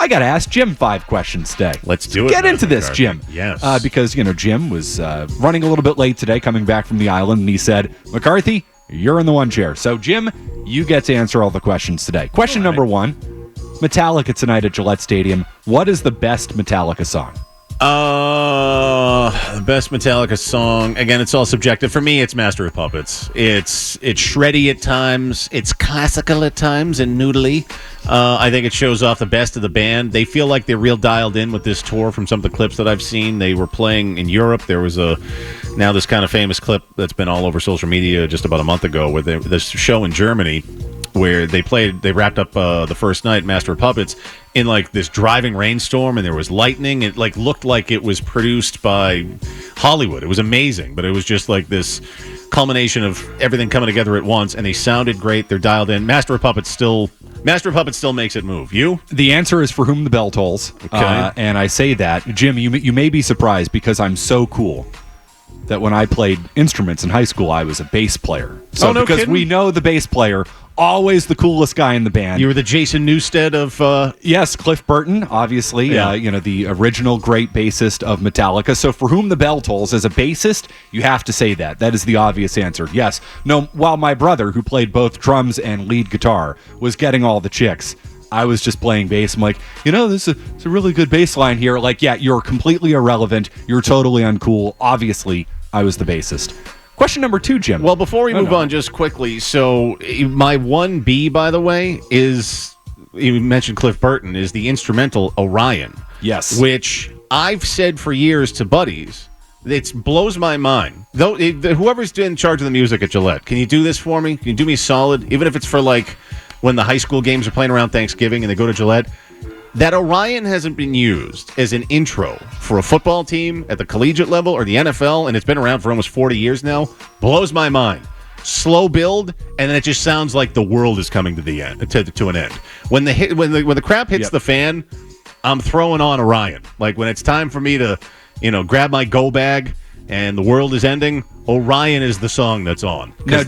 I got to ask Jim 5 questions today. Let's do it. Get into this, Jim. Yes. Because, Jim was running a little bit late today, coming back from the island, and he said, McCarthy, you're in the one chair. So, Jim, you get to answer all the questions today. Question number 1, Metallica tonight at Gillette Stadium. What is the best Metallica song? The best Metallica song. Again, it's all subjective. For me, it's Master of Puppets. It's shreddy at times. It's classical at times and noodly. I think it shows off the best of the band. They feel like they're real dialed in with this tour from some of the clips that I've seen. They were playing in Europe. There was now this kind of famous clip that's been all over social media just about a month ago where this show in Germany where they wrapped up the first night, Master of Puppets, in like this driving rainstorm, and there was lightning. It like looked like it was produced by Hollywood. It was amazing, but it was just like this culmination of everything coming together at once, and they sounded great. They're dialed in. Master of Puppets still makes it move. You? The answer is For Whom the Bell Tolls. Okay. And I say that, Jim, you may be surprised because I'm so cool that when I played instruments in high school, I was a bass player. So no because kidding? we know the bass player, always the coolest guy in the band. You were the Jason Newsted of... Yes, Cliff Burton, obviously, Yeah. The original great bassist of Metallica. So For Whom the Bell Tolls, as a bassist, you have to say that. That is the obvious answer. Yes. No, while my brother, who played both drums and lead guitar, was getting all the chicks, I was just playing bass. I'm like, this is a really good bass line here. Like, yeah, you're completely irrelevant. You're totally uncool. Obviously, I was the bassist. Question number 2, Jim. Well, before we move on, just quickly, so my 1B, by the way, is, you mentioned Cliff Burton, is the instrumental Orion. Yes. Which I've said for years to buddies, it blows my mind. Though whoever's in charge of the music at Gillette, can you do this for me? Can you do me a solid? Even if it's for like when the high school games are playing around Thanksgiving and they go to Gillette. That Orion hasn't been used as an intro for a football team at the collegiate level or the NFL, and it's been around for almost 40 years now, blows my mind. Slow build, and then it just sounds like the world is coming to the end, to an end. When the crap hits the fan, I'm throwing on Orion. Like when it's time for me to, grab my go bag and the world is ending, Orion is the song that's on. Now,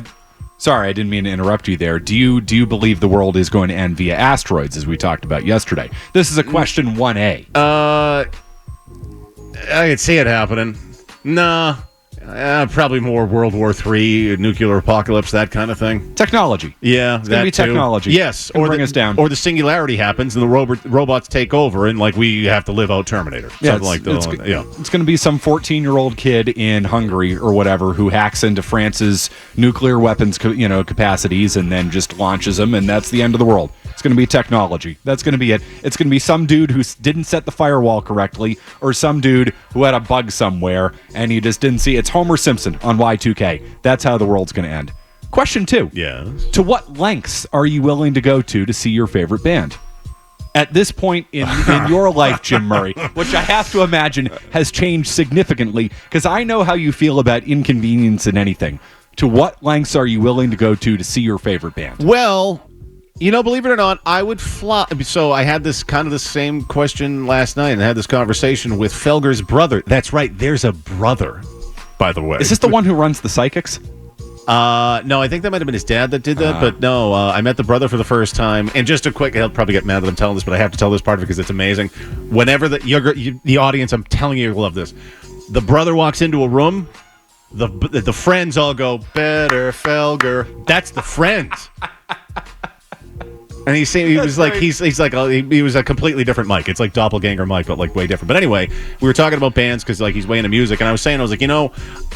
sorry, I didn't mean to interrupt you there. Do you believe the world is going to end via asteroids, as we talked about yesterday? This is a question 1A. I could see it happening. Nah. Probably more World War III, nuclear apocalypse, that kind of thing. Technology. Yeah, it's going to be technology. Yes, or bring us down. Or the singularity happens and the robots take over, and like we have to live out Terminator. Something like that. It's going to be some 14-year-old kid in Hungary or whatever who hacks into France's nuclear weapons, capacities, and then just launches them, and that's the end of the world. It's going to be technology. That's going to be it. It's going to be some dude who didn't set the firewall correctly, or some dude who had a bug somewhere and he just didn't see. It's Homer Simpson on Y2K. That's how the world's going to end. Question 2. Yes. To what lengths are you willing to go to see your favorite band? At this point in your life, Jim Murray, which I have to imagine has changed significantly, because I know how you feel about inconvenience in anything. To what lengths are you willing to go to see your favorite band? Well, believe it or not, I would fly. So I had this kind of the same question last night, and I had this conversation with Felger's brother. That's right. There's a brother, by the way. Is this the one who runs the Psychics? No, I think that might have been his dad that did that, but no, I met the brother for the first time, and just a quick, he'll probably get mad that I'm telling this, but I have to tell this part of it because it's amazing. Whenever the audience, I'm telling you, you'll love this. The brother walks into a room, the friends all go, "Better Felger." That's the friends. And he was like, he was a completely different Mike. It's like doppelganger Mike, but like way different. But anyway, we were talking about bands because like he's way into music, and I was like,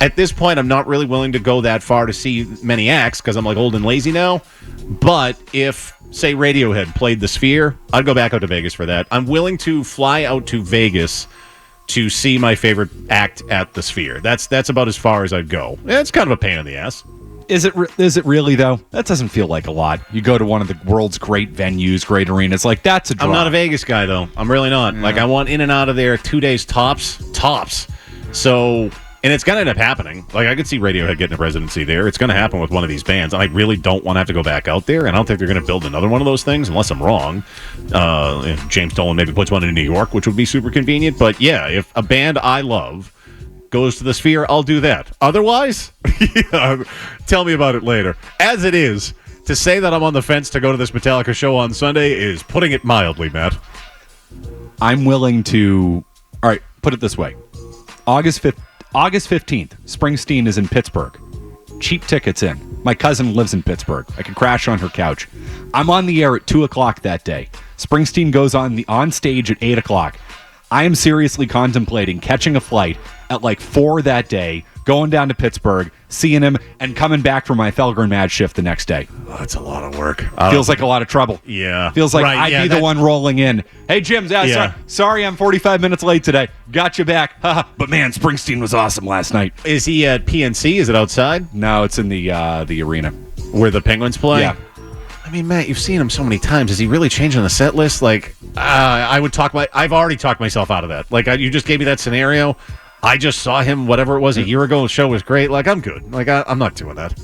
at this point, I'm not really willing to go that far to see many acts because I'm like old and lazy now. But if say Radiohead played the Sphere, I'd go back out to Vegas for that. I'm willing to fly out to Vegas to see my favorite act at the Sphere. That's about as far as I'd go. It's kind of a pain in the ass. Is it really, though? That doesn't feel like a lot. You go to one of the world's great venues, great arenas. Like, that's a draw. I'm not a Vegas guy, though. I'm really not. Yeah. Like, I want in and out of there 2 days tops. So, and it's going to end up happening. Like, I could see Radiohead getting a residency there. It's going to happen with one of these bands. And I really don't want to have to go back out there. And I don't think they're going to build another one of those things, unless I'm wrong. James Dolan maybe puts one in New York, which would be super convenient. But, yeah, if a band I love goes to the Sphere, I'll do that. Otherwise, tell me about it later. As it is, to say that I'm on the fence to go to this Metallica show on Sunday is putting it mildly, Matt. I'm willing to. All right, put it this way: August 15th, Springsteen is in Pittsburgh. Cheap tickets in. My cousin lives in Pittsburgh. I could crash on her couch. I'm on the air at 2:00 that day. Springsteen goes on stage at 8:00. I am seriously contemplating catching a flight at like 4 that day, going down to Pittsburgh, seeing him, and coming back for my Felger Mazz shift the next day. Oh, that's a lot of work. Feels like a lot of trouble. Yeah. Feels like I'd be the one rolling in. Hey, Jim, sorry I'm 45 minutes late today. Got you back. But man, Springsteen was awesome last night. Is he at PNC? Is it outside? No, it's in the arena. Where the Penguins play? Yeah. I mean, Matt, you've seen him so many times. Is he really changing the set list? Like, I've already talked myself out of that. Like, you just gave me that scenario. I just saw him, whatever it was, a year ago. The show was great. Like, I'm good. Like, I'm not doing that.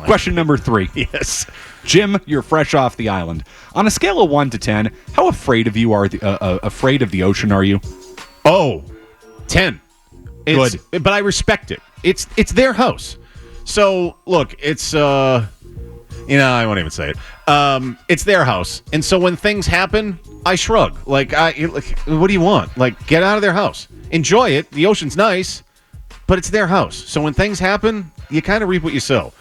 Question number 3. Yes. Jim, you're fresh off the island. On a scale of 1 to 10, how afraid of the ocean are you? Oh, 10. Good. But I respect it. It's their house. So, look, it's, I won't even say it. It's their house. And so when things happen, I shrug. Like, what do you want? Like, get out of their house. Enjoy it. The ocean's nice, but it's their house. So when things happen, you kind of reap what you sow.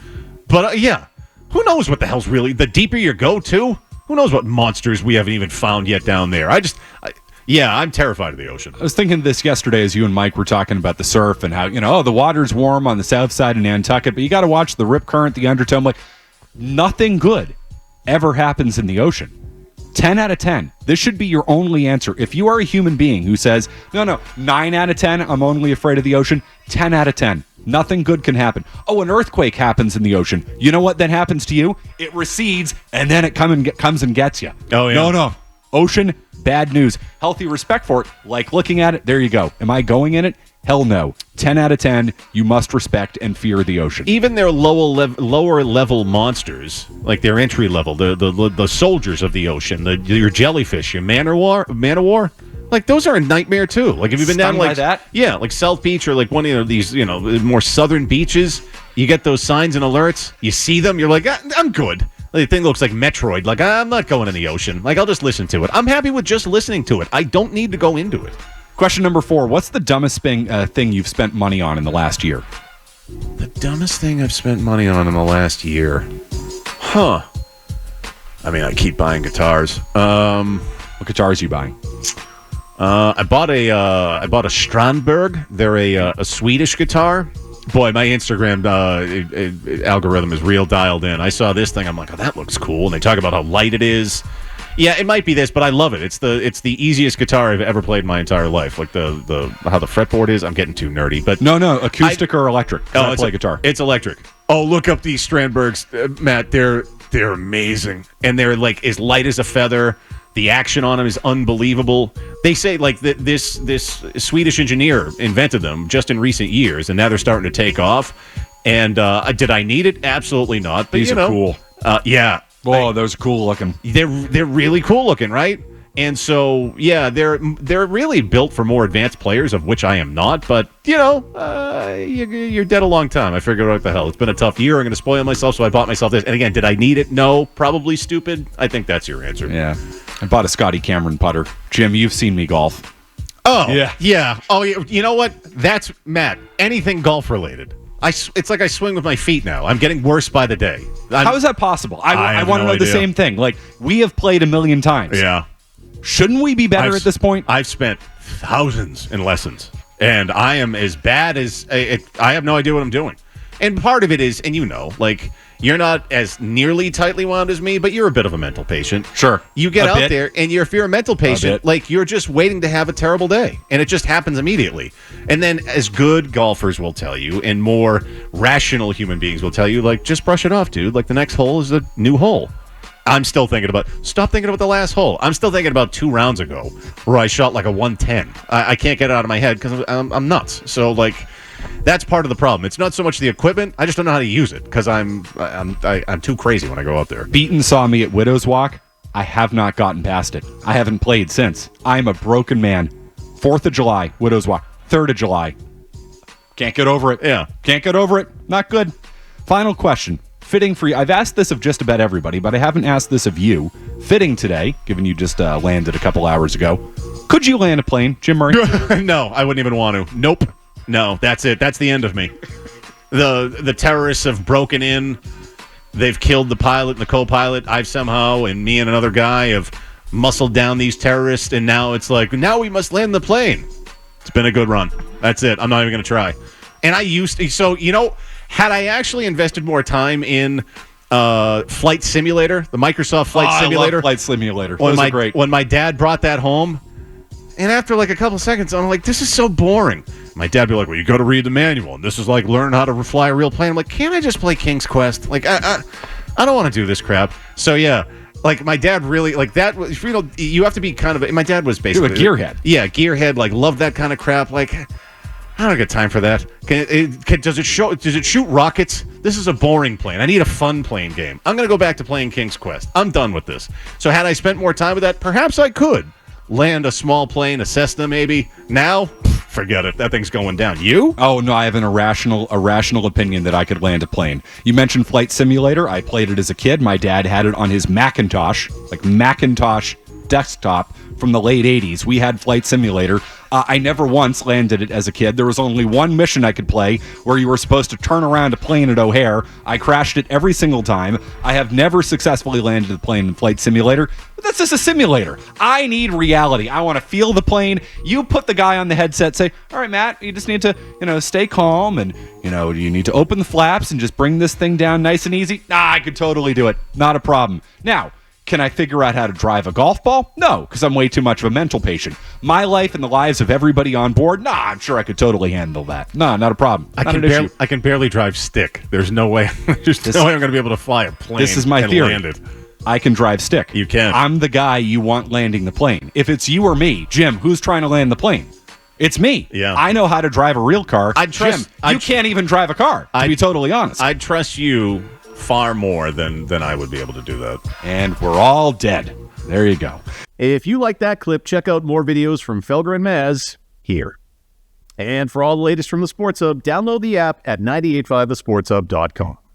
But, who knows what the hell's really... The deeper you go, too, who knows what monsters we haven't even found yet down there. I'm terrified of the ocean. I was thinking this yesterday as you and Mike were talking about the surf and how, the water's warm on the south side of Nantucket, but you got to watch the rip current, the undertow. Like, nothing good ever happens in the ocean. 10 out of 10. This should be your only answer. If you are a human being who says, no, 9 out of 10, I'm only afraid of the ocean, 10 out of 10. Nothing good can happen. Oh, an earthquake happens in the ocean. You know what then happens to you? It recedes, and then it comes and gets you. Oh, yeah. No. Ocean, bad news. Healthy respect for it. Like looking at it, there you go. Am I going in it? Hell no. 10 out of 10, you must respect and fear the ocean. Even their lower level monsters, like their entry level, the soldiers of the ocean, your jellyfish, your man of war, like those are a nightmare too. Like have you been down like that? Yeah, like South Beach or like one of these, more southern beaches. You get those signs and alerts. You see them, you're like, I'm good. The thing looks like Metroid. Like I'm not going in the ocean. Like I'll just listen to it. I'm happy with just listening to it. I don't need to go into it. Question number 4. What's the dumbest thing you've spent money on in the last year? The dumbest thing I've spent money on in the last year? Huh. I mean, I keep buying guitars. What guitars are you buying? I bought a Strandberg. They're a Swedish guitar. Boy, my Instagram algorithm is real dialed in. I saw this thing. I'm like, oh, that looks cool. And they talk about how light it is. Yeah, it might be this, but I love it. It's the easiest guitar I've ever played in my entire life. Like the how the fretboard is. I'm getting too nerdy, but no, acoustic or electric. I play guitar. It's electric. Oh, look up these Strandbergs, Matt. They're amazing, and they're like as light as a feather. The action on them is unbelievable. They say like this Swedish engineer invented them just in recent years, and now they're starting to take off. And did I need it? Absolutely not. But these are cool. Yeah. Oh, those are cool looking. They're really cool looking, right? And so, yeah, they're really built for more advanced players, of which I am not. But, you're dead a long time. I figured, what the hell? It's been a tough year. I'm going to spoil myself, so I bought myself this. And again, did I need it? No. Probably stupid. I think that's your answer. Yeah. I bought a Scotty Cameron putter. Jim, you've seen me golf. Oh, yeah. Oh, you know what? That's, Matt, anything golf-related. It's like I swing with my feet now. I'm getting worse by the day. How is that possible? I want to know idea. the same thing. Like, we have played a million times. Yeah. Shouldn't we be better at this point? I've spent thousands in lessons, and I am as bad as I have no idea what I'm doing. And part of it is, and like, you're not as nearly tightly wound as me, but you're a bit of a mental patient. Sure. You get out there, and if you're a mental patient, like, you're just waiting to have a terrible day, and it just happens immediately. And then, as good golfers will tell you, and more rational human beings will tell you, like, just brush it off, dude. Like, the next hole is a new hole. I'm still stop thinking about the last hole. I'm still thinking about 2 rounds ago where I shot like a 110. I can't get it out of my head because I'm nuts. So, like, that's part of the problem. It's not so much the equipment. I just don't know how to use it because I'm too crazy when I go out there. Beaton saw me at Widow's Walk. I have not gotten past it. I haven't played since. I'm a broken man. 4th of July, Widow's Walk. 3rd of July. Can't get over it. Yeah. Can't get over it. Not good. Final question. Fitting for you. I've asked this of just about everybody, but I haven't asked this of you. Fitting today, given you just landed a couple hours ago. Could you land a plane, Jim Murray? No, I wouldn't even want to. Nope. No, that's it. That's the end of me. The terrorists have broken in. They've killed the pilot and the co-pilot. I've somehow, and me and another guy, have muscled down these terrorists, and now it's like, now we must land the plane. It's been a good run. That's it. I'm not even going to try. And I used to, so, had I actually invested more time in Flight Simulator, the Microsoft Flight Simulator. I love Flight Simulator. Those are great. When my dad brought that home, and after like a couple seconds, I'm like, this is so boring. My dad would be like, well, you got to read the manual. And this is like learn how to fly a real plane. I'm like, can't I just play King's Quest? Like, I don't want to do this crap. So, yeah. Like, my dad really, like, that was, you have to be kind of, my dad was basically. You're a gearhead. Yeah, gearhead, like, loved that kind of crap. Like, I don't got time for that. Does it shoot rockets? This is a boring plane. I need a fun plane game. I'm going to go back to playing King's Quest. I'm done with this. So, had I spent more time with that, perhaps I could land a small plane, a Cessna maybe. Now, forget it. That thing's going down. You? Oh, no, I have an irrational opinion that I could land a plane. You mentioned Flight Simulator. I played it as a kid. My dad had it on his Macintosh desktop from the late 80s. We had Flight Simulator. I never once landed it as a kid. There was only one mission I could play where you were supposed to turn around a plane at O'Hare. I crashed it every single time. I have never successfully landed a plane in Flight Simulator. But that's just a simulator. I need reality. I want to feel the plane. You put the guy on the headset, say, all right, Matt, you just need to, stay calm and, you need to open the flaps and just bring this thing down nice and easy. I could totally do it. Not a problem. Now, can I figure out how to drive a golf ball? No, because I'm way too much of a mental patient. My life and the lives of everybody on board? I'm sure I could totally handle that. Not a problem. I can barely drive stick. There's no way. There's no way I'm going to be able to fly a plane. This is my theory. Land it. I can drive stick. You can. I'm the guy you want landing the plane. If it's you or me, Jim, who's trying to land the plane? It's me. Yeah. I know how to drive a real car. Jim, you can't even drive a car, to be totally honest. I'd trust you far more than I would be able to do that. And we're all dead. There you go. If you like that clip, check out more videos from Felger and Mazz here. And for all the latest from the Sports Hub, download the app at 985thesportshub.com.